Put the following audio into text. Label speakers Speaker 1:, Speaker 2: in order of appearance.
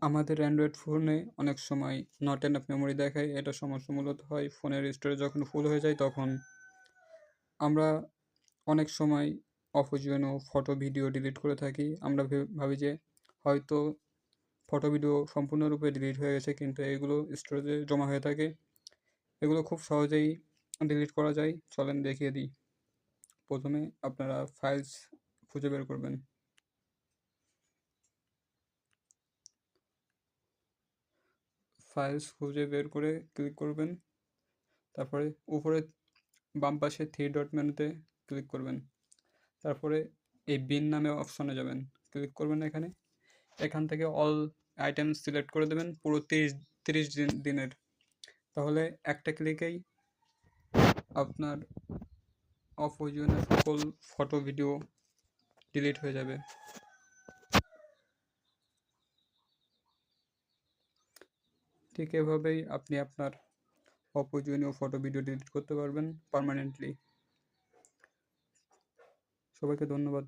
Speaker 1: আমাদের অ্যান্ড্রয়েড ফোনে অনেক সময় নট এনাফ মেমোরি দেখায়। এটা সমস্যা মূলত হয় ফোনের স্টোরেজ যখন ফুল হয়ে যায় তখন আমরা অনেক সময় অপ্রয়োজনীয় ফটো ভিডিও ডিলিট করে থাকি। আমরা ভাবি যে হয়তো ফটো ভিডিও সম্পূর্ণরূপে ডিলিট হয়ে গেছে, কিন্তু এগুলো স্টোরেজে জমা হয়ে থাকে। এগুলো খুব সহজেই ডিলিট করা যায়। চলেন দেখিয়ে দিই। প্রথমে আপনারা ফাইলস খুঁজে বের করবেন। ফাইলস খুঁজে বের করে ক্লিক করবেন। তারপরে উপরে বাম পাশে থ্রি ডট মেনুতে ক্লিক করবেন। তারপরে এই বিন নামে অপশনে যাবেন, ক্লিক করবেন এখানে। এখান থেকে অল আইটেম সিলেক্ট করে দেবেন পুরো 30 দিনের। তাহলে একটা ক্লিকেই আপনার অপ্রয়োজনীয় সকল ফটো ভিডিও ডিলিট হয়ে যাবে। ঠিক এভাবেই আপনি আপনার অপ্রয়োজনীয় ফটো ভিডিও ডিলিট করতে পারবেন পার্মানেন্টলি। সবাইকে ধন্যবাদ।